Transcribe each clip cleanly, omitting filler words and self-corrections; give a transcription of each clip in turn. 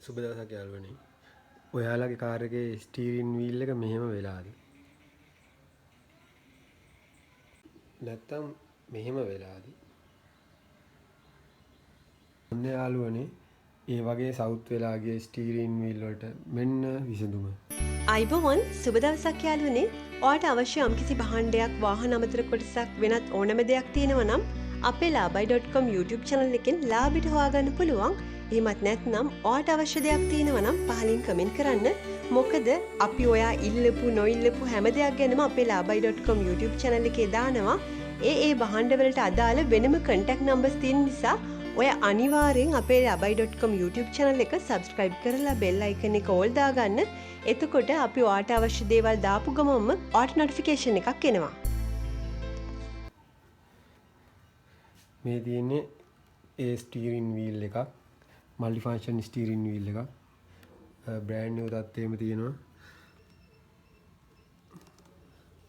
සුබ දවසක් යාළුවනේ. ඔයාලගේ කාර් එකේ ස්ටීරින් වීල් එක මෙහෙම වෙලාද? නැත්තම් මෙහෙම වෙලාද? ඔන්න යාළුවනේ ඒ වගේ සවුත් වෙලා ගිය ස්ටීරින් වීල් වලට මෙන්න විසඳුම. අයිබෝවන් සුබ දවසක් යාළුවනේ. ඔයාට අවශ්‍ය යම්කිසි භාණ්ඩයක් වාහන අමතර කොටසක් වෙනත් ඕනම දෙයක් තියෙනවා නම් අපේ laabay.com YouTube channel එකෙන් ලාබිට හොයාගන්න පුළුවන්. එහෙමත් නැත්නම් ඔයාට අවශ්‍ය දෙයක් තියෙනවා නම් පහලින් කමෙන්ට් කරන්න. මොකද අපි ඔයා ඉල්ලපු නොඉල්ලපු හැම දෙයක් ගැනම අපේ laabay.com YouTube channel එකේ දානවා. ඒ භාණ්ඩ වලට අදාළ වෙනම contact numbers තියෙන නිසා ඔය අනිවාර්යෙන් අපේ laabay.com YouTube channel එක subscribe කරලා bell icon එක all දාගන්න. එතකොට අපි ඔයාට අවශ්‍ය දේවල් දාපු ගමන්ම ඔයාට notification එකක් එනවා. මේ තියෙන්නේ ඒ ස්ටීරින් වීල් එකක්. මල්ටි ෆන්ක්ෂන් ස්ටීරින් වීල් එකක්. බ්‍රෑන්ඩ් නිව් තත්ත්වෙම තියෙනවා.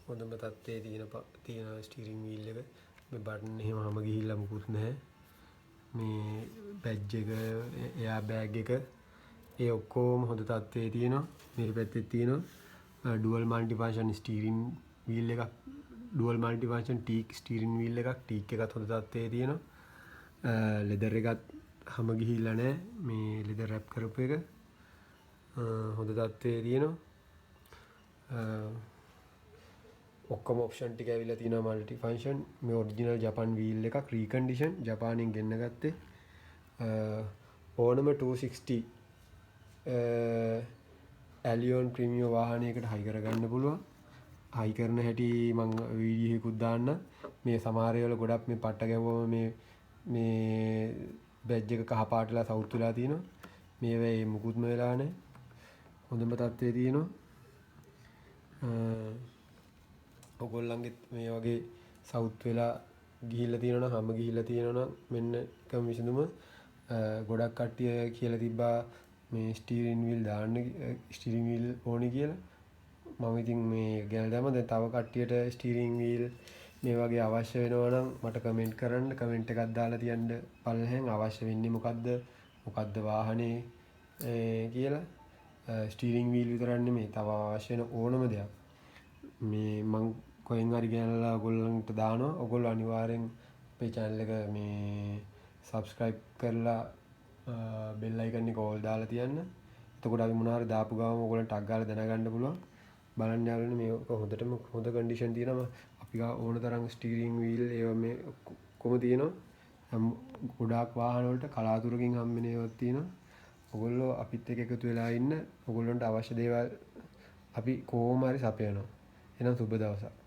හොඳම තත්ත්වයේ තියෙන ස්ටීරින් වීල් එක. මේ බටන් එහෙම හැම ගිහිල්ලා මුකුත් නැහැ. මේ බැජ් එක, එයා බෑග් එක ඒ ඔක්කොම හොඳ තත්ත්වයේ තියෙනවා. මේ පැත්තේ තියෙනවා dual multi function steering wheel එකක්. Dual multi function teak steering wheel එකක්. ටීක් එකත් හොඳ තත්ත්වයේ තියෙනවා. ලෙදර් එකත් හැම ගිහිල්ලා නැහැ. මේ ලෙදර් රැප් කරපු එක හොඳ තත්ත්වයේ තියෙනවා. ඔක්කොම ඔප්ෂන් ටික ඇවිල්ලා තියෙනවා මල්ටි ෆන්ක්ෂන්. මේ ඔරිජිනල් ජපාන් වීල් එකක් රීකන්ඩිෂන් ජපානයෙන් ගෙන්න ගත්තේ. ඕනම 260 Allion ප්‍රීමියම් වාහනයකට හයි කරගන්න පුළුවන්. හයි කරන හැටි මම වීඩියෝ එකකුත් දාන්න. මේ සමහර ඒවාල ගොඩක් මේ පට්ට ගැවුවම මේ බැජ් එක කහ පාටලා සවුත් වෙලා තියෙනවා. මේ වෙයි මුකුත්ම වෙලා නැහැ. හොඳම තත්ත්වයේ තියෙනවා. ඔයගොල්ලන්ගෙත් මේ වගේ සවුත් වෙලා ගිහිල්ලා තියෙනවා නම් හැම ගිහිල්ලා තියෙනවා නම් මෙන්න එකම විසඳුම. ගොඩක් කට්ටිය කියලා තිබ්බා මේ ස්ටීරින් වීල් දාන්න ස්ටීරින් වීල් ඕනේ කියලා. මම ඉතින් මේ ගැන දැම්මා. දැන් තව කට්ටියට ස්ටීරින් වීල් මේ වගේ අවශ්‍ය වෙනවා නම් මට කමෙන්ට් කරන්න. කමෙන්ට් එකක් දාලා තියන්න පළවෙනියෙන් අවශ්‍ය වෙන්නේ මොකද්ද වාහනේ කියලා. ස්ටීරින් වීල් විතරක් නෙමෙයි තව අවශ්‍ය වෙන ඕනම දෙයක් මේ මං කොහෙන් හරි ගෙනල්ලා ඔයගොල්ලන්ට දානවා. ඔයගොල්ලෝ අනිවාර්යෙන් අපේ channel එක මේ subscribe කරලා bell icon එක all දාලා තියන්න. එතකොට අපි මොනවා හරි දාපු ගමන් ඔයගොල්ලන්ට ටග් ගාලා දැනගන්න පුළුවන්. බලන්න යාළුවනේ මේ හොඳටම හොඳ කන්ඩිෂන් තියෙනවා. අපි ගා ඕන තරම් ස්ටීරින් වීල් ඒවා මේ කොහොම තියෙනවා. ගොඩාක් වාහන වලට කලාතුරකින් හම්බෙන ඒවාත් තියෙනවා. ඔයගොල්ලෝ අපිත් එක්ක එකතු වෙලා ඉන්න. ඔයගොල්ලන්ට අවශ්‍ය දේවල් අපි කොහොම හරි සපයනවා. එහෙනම් සුබ දවසක්.